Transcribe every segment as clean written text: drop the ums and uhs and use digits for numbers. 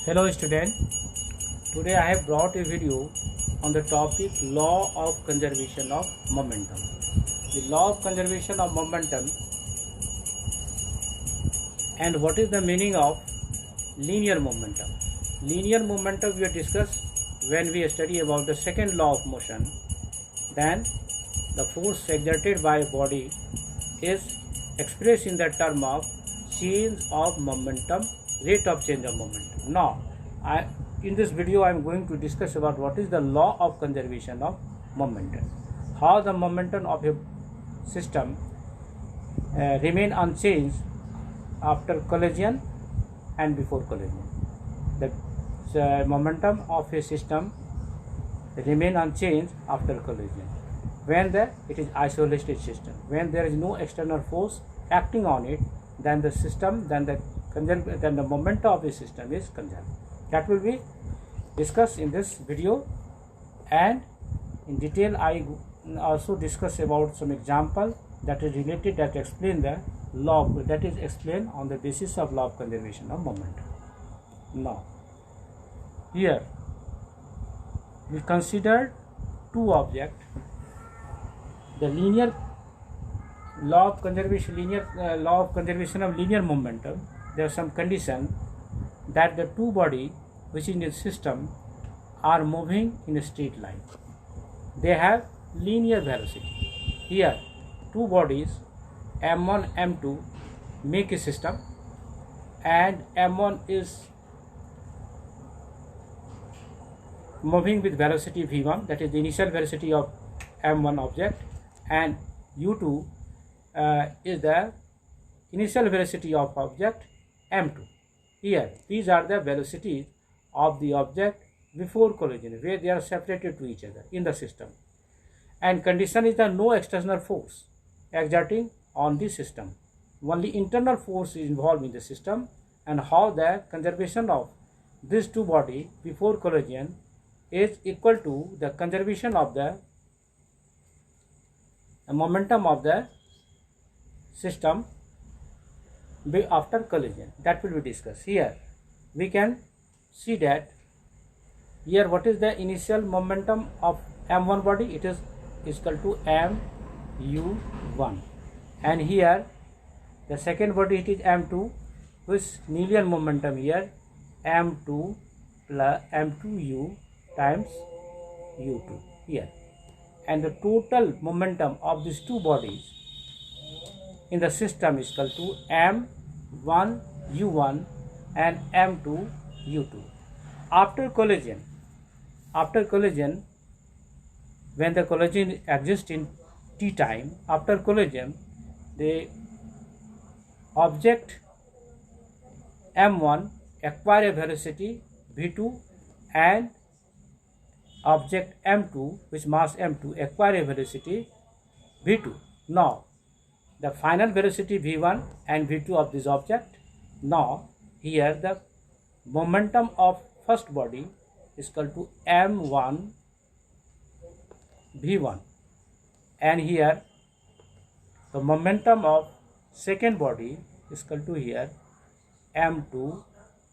Hello student, today I have brought a video on the topic law of conservation of momentum. The law of conservation of momentum and what is the meaning of linear momentum. Linear momentum we have discussed when we study about the second law of motion. Then the force exerted by a body is expressed in the term of change of momentum, rate of change of momentum. Now, in this video I am going to discuss about what is the law of conservation of momentum. How the momentum of a system remain unchanged after collision and before collision. The momentum of a system remain unchanged after collision when it is isolated system. When there is no external force acting on it, then the system, then the momentum of the system is conserved. That will be discussed in this video, and in detail I also discuss about some example that is related, that explain the law, that is explained on the basis of law of conservation of momentum. Now here we consider two objects. The linear law of conservation, law of conservation of linear momentum. There are some condition that the two body which in the system are moving in a straight line. They have linear velocity. Here two bodies m1 m2 make a system, and m1 is moving with velocity v1, that is the initial velocity of m1 object, and u2 is the initial velocity of object m2. Here these are the velocities of the object before collision, where they are separated to each other in the system, and condition is that no external force exerting on the system, only internal force is involved in the system. And how the conservation of these two bodies before collision is equal to the conservation of the momentum of the system after collision. That will be discussed. Here we can see that here what is the initial momentum of m1 body, it is equal to mu1, and here the second body it is m2, which linear momentum here m2 plus m2u times u2 here, and the total momentum of these two bodies in the system is equal to m1 u1 and m2 u2. After collision, when the collision exists in t time, after collision the object m1 acquire a velocity v2, and object m2 which mass m2 acquire a velocity v2. Now the final velocity v1 and v2 of this object. Now here the momentum of first body is equal to m1 v1, and here the momentum of second body is equal to here m2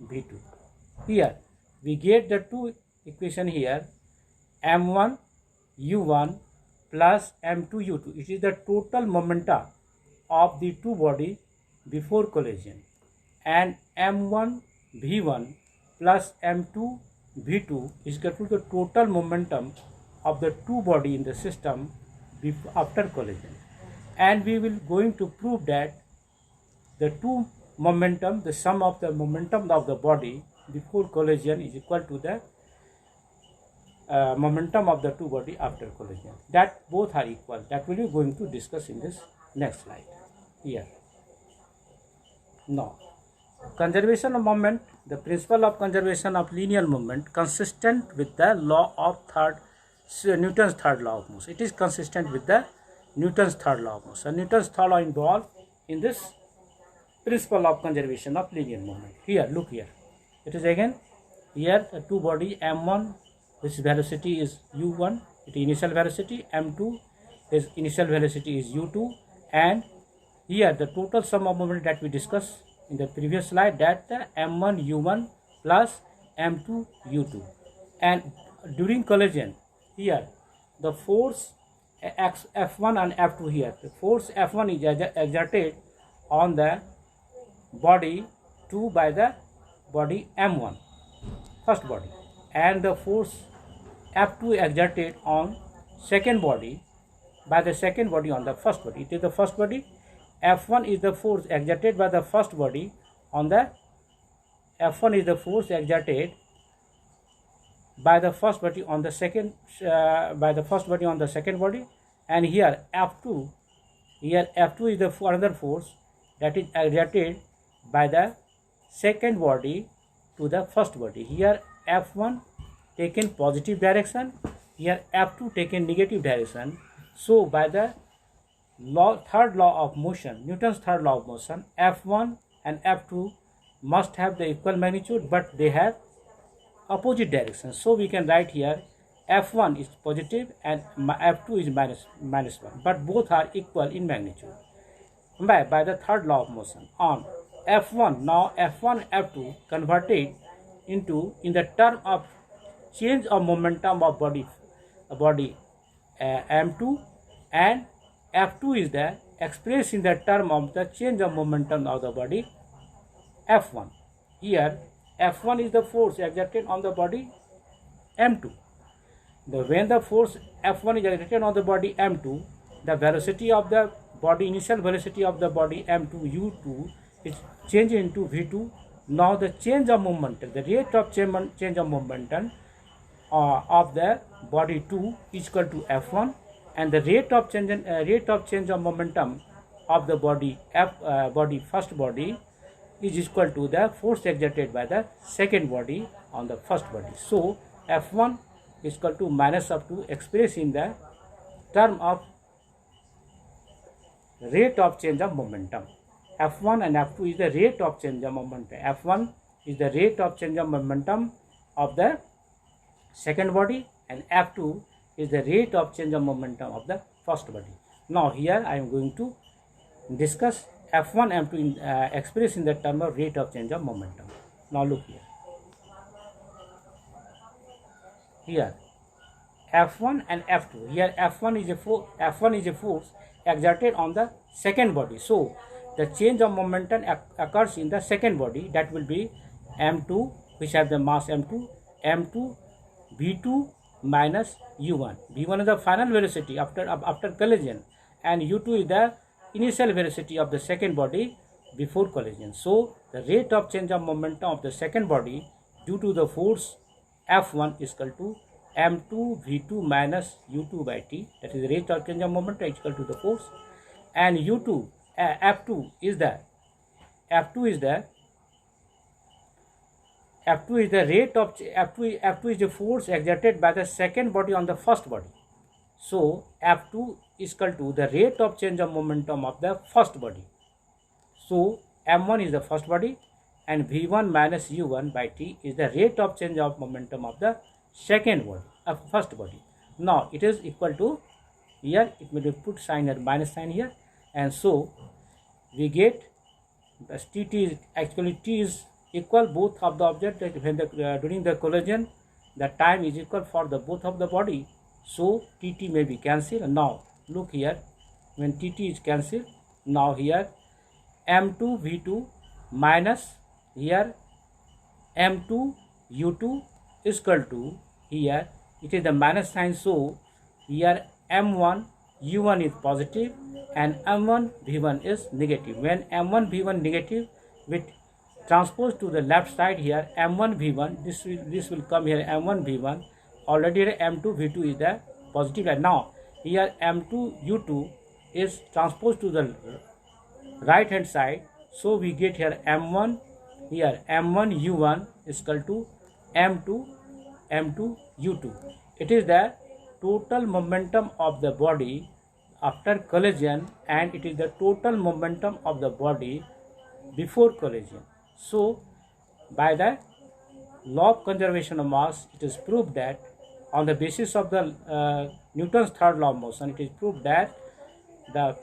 v2. Here we get the two equation here, m1 u1 plus m2 u2. It is the total momentum of the two body before collision, and m1 v1 plus m2 v2 is equal to the total momentum of the two body in the system after collision. And we will going to prove that the two momentum, the sum of the momentum of the body before collision is equal to the momentum of the two body after collision, that both are equal. That we will going to discuss in this next slide here. Now conservation of moment, the principle of conservation of linear moment consistent with the law of Newton's third law of motion. It is consistent with the Newton's third law of motion. Newton's third law involved in this principle of conservation of linear moment. Here look here, it is again here the two body m1 which velocity is u1, it is initial velocity, m2 is initial velocity is u2, and here the total sum of moment that we discussed in the previous slide, that the m1 u1 plus m2 u2. And during collision, here the force F1 and F2, here the force F1 is exerted on the body 2 by the body m1, first body, and the force F2 exerted on second body by the second body on the first body. It is the first body. F1 is the force exerted by the first body on the F1 is the force exerted by the first body on the second body, and here F2 is the another force that is exerted by the second body to the first body. Here F1 taken positive direction, here F2 taken negative direction. So by the third law of motion, Newton's third law of motion, F1 and F2 must have the equal magnitude, but they have opposite directions. So we can write here F1 is positive and F2 is minus 1, but both are equal in magnitude. By the third law of motion on F1, now F1 F2 converted into in the term of change of momentum of body m2, and F2 is the expressed in the term of the change of momentum of the body F1. Here F1 is the force exerted on the body m2. When the force F1 is exerted on the body m2, the velocity of the body, initial velocity of the body m2 u2 is changed into v2. Now the change of momentum, the rate of change of momentum of the body 2 is equal to F1, and the rate of change of momentum of the body first body is equal to the force exerted by the second body on the first body. So F1 is equal to minus of 2 expressed in the term of rate of change of momentum. F1 and F2 is the rate of change of momentum. F1 is the rate of change of momentum of the second body, and F2 is the rate of change of momentum of the first body. Now here I am going to discuss F1 and F2 expressed in the term of rate of change of momentum. Now look here. Here F1 and F2. Here F1 is a force exerted on the second body. So the change of momentum occurs in the second body, that will be m2, which has the mass m2, v2 minus u1. v1 is the final velocity after collision, and u2 is the initial velocity of the second body before collision. So the rate of change of momentum of the second body due to the force F1 is equal to m2 v2 minus u2 by t, that is the rate of change of momentum is equal to the force, and u2 F2 is the rate of F2 is the force exerted by the second body on the first body. So F2 is equal to the rate of change of momentum of the first body. So m1 is the first body, and v1 minus u1 by t is the rate of change of momentum of the second body of first body. Now it is equal to, here it will be put sign or minus sign here, and so we get the t is equal both of the object, that when during the collision the time is equal for the both of the body, so tt may be cancelled. Now look here, when tt is cancelled, now here m2 v2 minus here m2 u2 is equal to, here it is the minus sign, so here m1 u1 is positive and m1 v1 is negative. When m1 v1 negative, with transpose to the left side, here m1 v1, this will come here m1 v1, already m2 v2 is the positive, and now here m2 u2 is transposed to the right hand side, so we get here m1, here m1 u1 is equal to m2 u2. It is the total momentum of the body after collision, and it is the total momentum of the body before collision. So by the law of conservation of mass, it is proved that on the basis of the Newton's third law of motion, it is proved that the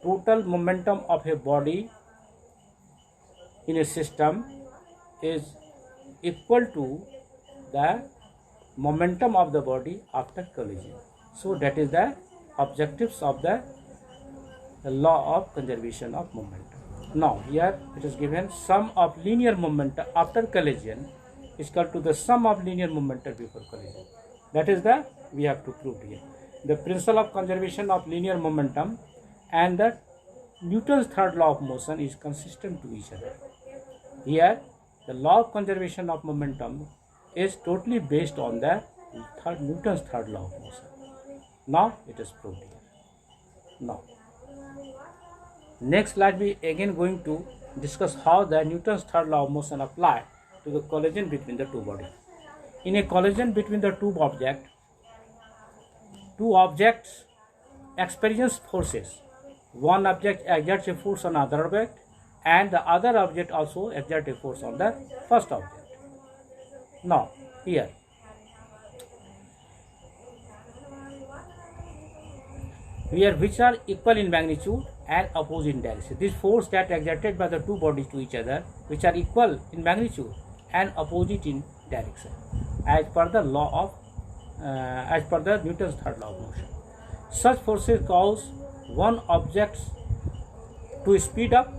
total momentum of a body in a system is equal to the momentum of the body after collision. So that is the objectives of the law of conservation of momentum. Now here it is given sum of linear momentum after collision is equal to the sum of linear momentum before collision. That is the we have to prove here. The principle of conservation of linear momentum and the Newton's third law of motion is consistent to each other. Here the law of conservation of momentum is totally based on the Newton's third law of motion. Now it is proved here. Now next slide we again going to discuss how the Newton's third law of motion apply to the collision between the two bodies. In a collision between the two objects experience forces. One object exerts a force on other object and the other object also exerts a force on the first object. Now here which are equal in magnitude and opposite in direction. This force that exerted by the two bodies to each other, which are equal in magnitude and opposite in direction, as per the Newton's third law of motion. Such forces cause one object to speed up.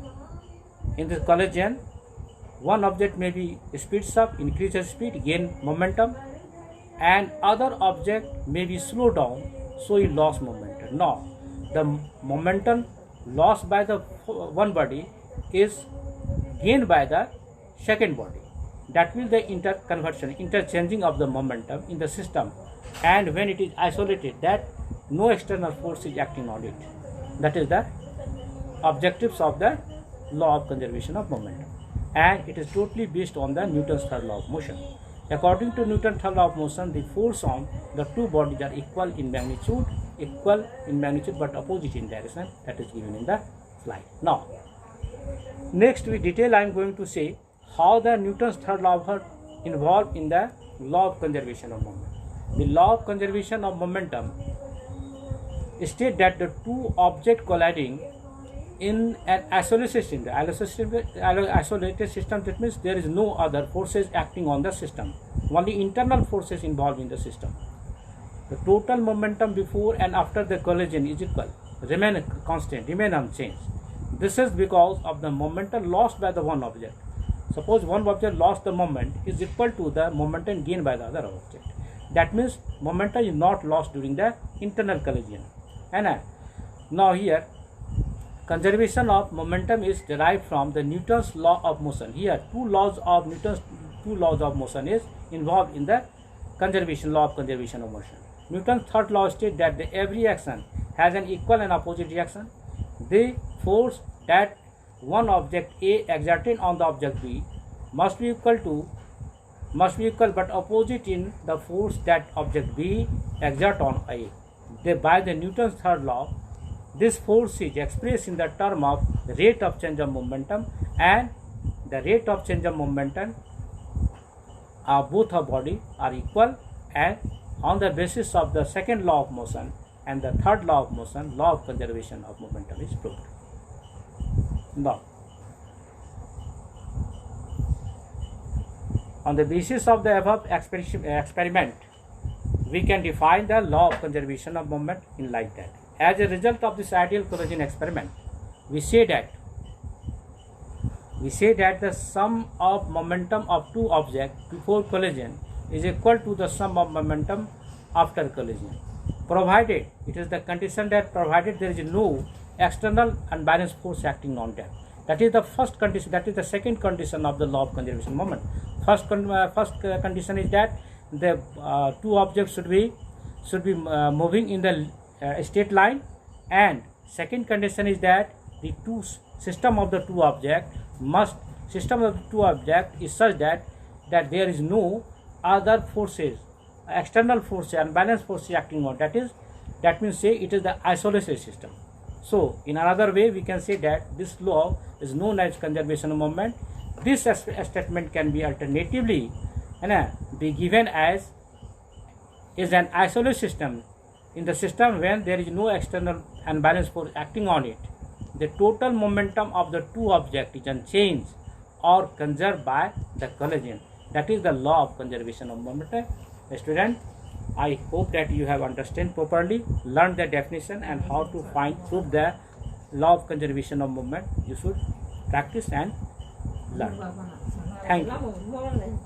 In the collision, one object may be speeds up, increases speed, gain momentum, and other object may be slowed down, so he lost momentum. Now the momentum lost by the one body is gained by the second body. That will the interchanging of the momentum in the system, and when it is isolated, that no external force is acting on it. That is the objectives of the law of conservation of momentum, and it is totally based on the Newton's third law of motion. According to Newton's third law of motion, the force on the two bodies are equal in magnitude but opposite in direction. That is given in the slide. Now next we detail I am going to say how the Newton's third law of involved in the law of conservation of momentum. The law of conservation of momentum states that the two objects colliding in an isolated system, that means there is no other forces acting on the system, only internal forces involved in the system. The total momentum before and after the collision is equal, remain constant, remain unchanged. This is because of the momentum lost by the one object. Suppose one object lost the moment is equal to the momentum gained by the other object. That means momentum is not lost during the internal collision. And now here conservation of momentum is derived from the Newton's law of motion. Here Newton's two laws of motion is involved in the law of conservation of motion. Newton's third law states that every action has an equal and opposite reaction. The force that one object A exerted on the object B must be equal but opposite in the force that object B exert on A. By the Newton's third law, this force is expressed in the term of the rate of change of momentum, and the rate of change of momentum of both of body are equal, and on the basis of the second law of motion and the third law of motion, law of conservation of momentum is proved. Now, on the basis of the above experiment, we can define the law of conservation of moment in like that. As a result of this ideal collision experiment, we say that the sum of momentum of two objects before collision is equal to the sum of momentum after collision, provided it is the condition that provided there is no external unbalanced force acting on them. That is the first condition. That is the second condition of the law of conservation moment. First condition is that the two objects should be moving in the straight line, and second condition is that the system of the two objects is such that there is no other forces, external forces, unbalanced forces acting on. That means say it is the isolated system. So in another way we can say that this law is known as conservation of moment. This statement can be alternatively be given as is an isolated system. In the system when there is no external unbalanced force acting on it, the total momentum of the two objects is unchanged or conserved by the collision. That is the law of conservation of moment. Student, I hope that you have understood properly, learned the definition and how to prove the law of conservation of movement. You should practice and learn. Thank you.